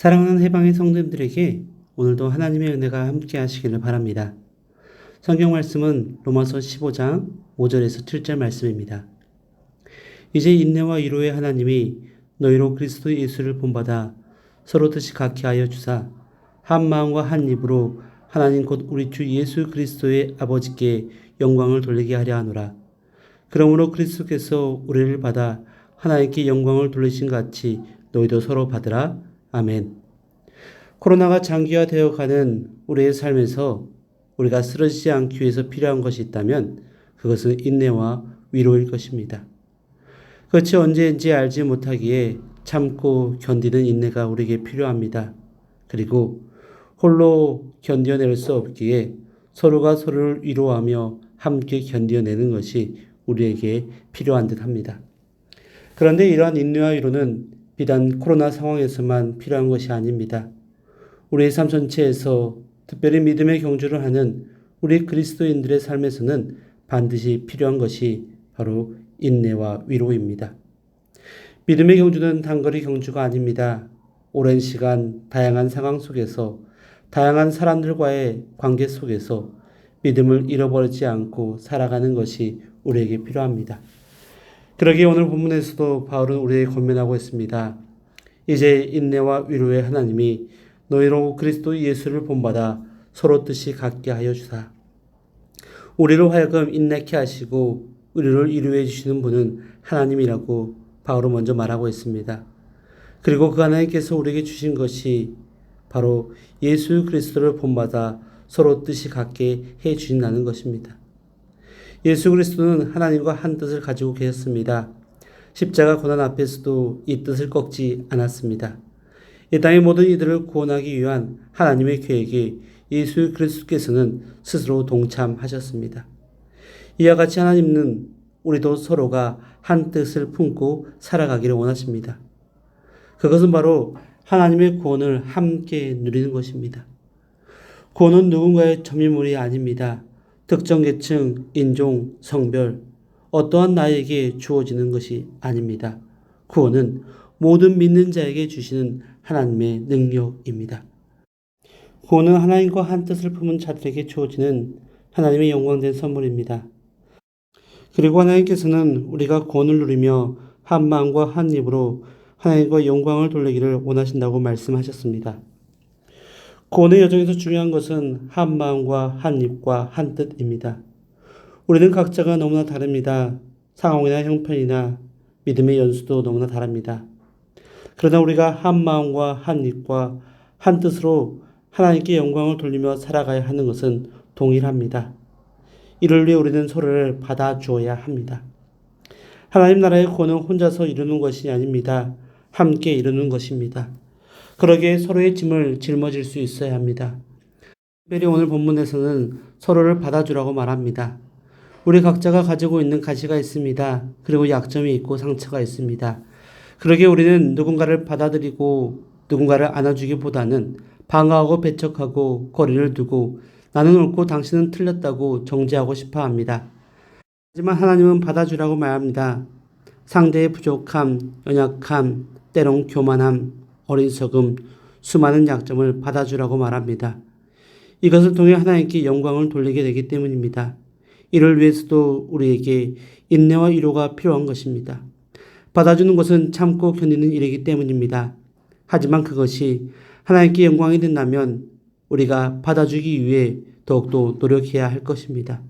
사랑하는 해방의 성도님들에게 오늘도 하나님의 은혜가 함께 하시기를 바랍니다. 성경 말씀은 로마서 15장 5절에서 7절 말씀입니다. 이제 인내와 위로의 하나님이 너희로 그리스도 예수를 본받아 서로 뜻이 같게 하여 주사 한 마음과 한 입으로 하나님 곧 우리 주 예수 그리스도의 아버지께 영광을 돌리게 하려 하노라. 그러므로 그리스도께서 우리를 받아 하나님께 영광을 돌리신 같이 너희도 서로 받으라. 아멘. 코로나가 장기화되어 가는 우리의 삶에서 우리가 쓰러지지 않기 위해서 필요한 것이 있다면 그것은 인내와 위로일 것입니다. 그것이 언제인지 알지 못하기에 참고 견디는 인내가 우리에게 필요합니다. 그리고 홀로 견뎌낼 수 없기에 서로가 서로를 위로하며 함께 견뎌내는 것이 우리에게 필요한 듯 합니다. 그런데 이러한 인내와 위로는 비단 코로나 상황에서만 필요한 것이 아닙니다. 우리의 삶 전체에서 특별히 믿음의 경주를 하는 우리 그리스도인들의 삶에서는 반드시 필요한 것이 바로 인내와 위로입니다. 믿음의 경주는 단거리 경주가 아닙니다. 오랜 시간 다양한 상황 속에서 다양한 사람들과의 관계 속에서 믿음을 잃어버리지 않고 살아가는 것이 우리에게 필요합니다. 그러기에 오늘 본문에서도 바울은 우리에게 권면하고 있습니다. 이제 인내와 위로의 하나님이 너희로 그리스도 예수를 본받아 서로 뜻이 같게 하여 주사. 우리로 하여금 인내케 하시고 우리를 위로해 주시는 분은 하나님이라고 바울은 먼저 말하고 있습니다. 그리고 그 하나님께서 우리에게 주신 것이 바로 예수 그리스도를 본받아 서로 뜻이 같게 해 주신다는 것입니다. 예수 그리스도는 하나님과 한 뜻을 가지고 계셨습니다. 십자가 고난 앞에서도 이 뜻을 꺾지 않았습니다. 이 땅의 모든 이들을 구원하기 위한 하나님의 계획에 예수 그리스도께서는 스스로 동참하셨습니다. 이와 같이 하나님은 우리도 서로가 한 뜻을 품고 살아가기를 원하십니다. 그것은 바로 하나님의 구원을 함께 누리는 것입니다. 구원은 누군가의 점유물이 아닙니다. 특정 계층, 인종, 성별, 어떠한 나에게 주어지는 것이 아닙니다. 구원은 모든 믿는 자에게 주시는 하나님의 능력입니다. 구원은 하나님과 한 뜻을 품은 자들에게 주어지는 하나님의 영광된 선물입니다. 그리고 하나님께서는 우리가 구원을 누리며 한 마음과 한 입으로 하나님과 영광을 돌리기를 원하신다고 말씀하셨습니다. 구원의 여정에서 중요한 것은 한 마음과 한 입과 한 뜻입니다. 우리는 각자가 너무나 다릅니다. 상황이나 형편이나 믿음의 연수도 너무나 다릅니다. 그러나 우리가 한 마음과 한 입과 한 뜻으로 하나님께 영광을 돌리며 살아가야 하는 것은 동일합니다. 이를 위해 우리는 서로를 받아주어야 합니다. 하나님 나라의 구원은 혼자서 이루는 것이 아닙니다. 함께 이루는 것입니다. 그러기에 서로의 짐을 짊어질 수 있어야 합니다. 특별히 오늘 본문에서는 서로를 받아주라고 말합니다. 우리 각자가 가지고 있는 가시가 있습니다. 그리고 약점이 있고 상처가 있습니다. 그러기에 우리는 누군가를 받아들이고 누군가를 안아주기보다는 방어하고 배척하고 거리를 두고 나는 옳고 당신은 틀렸다고 정죄하고 싶어 합니다. 하지만 하나님은 받아주라고 말합니다. 상대의 부족함, 연약함, 때론 교만함, 어리석음, 수많은 약점을 받아주라고 말합니다. 이것을 통해 하나님께 영광을 돌리게 되기 때문입니다. 이를 위해서도 우리에게 인내와 위로가 필요한 것입니다. 받아주는 것은 참고 견디는 일이기 때문입니다. 하지만 그것이 하나님께 영광이 된다면 우리가 받아주기 위해 더욱더 노력해야 할 것입니다.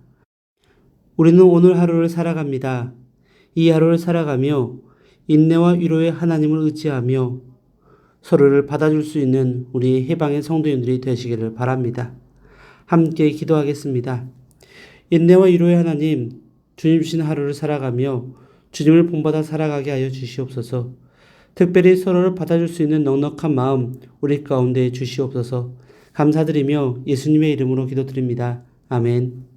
우리는 오늘 하루를 살아갑니다. 이 하루를 살아가며 인내와 위로의 하나님을 의지하며 서로를 받아줄 수 있는 우리 해방의 성도님들이 되시기를 바랍니다. 함께 기도하겠습니다. 인내와 위로의 하나님, 주님 주신 하루를 살아가며 주님을 본받아 살아가게 하여 주시옵소서. 특별히 서로를 받아줄 수 있는 넉넉한 마음 우리 가운데 주시옵소서. 감사드리며 예수님의 이름으로 기도드립니다. 아멘.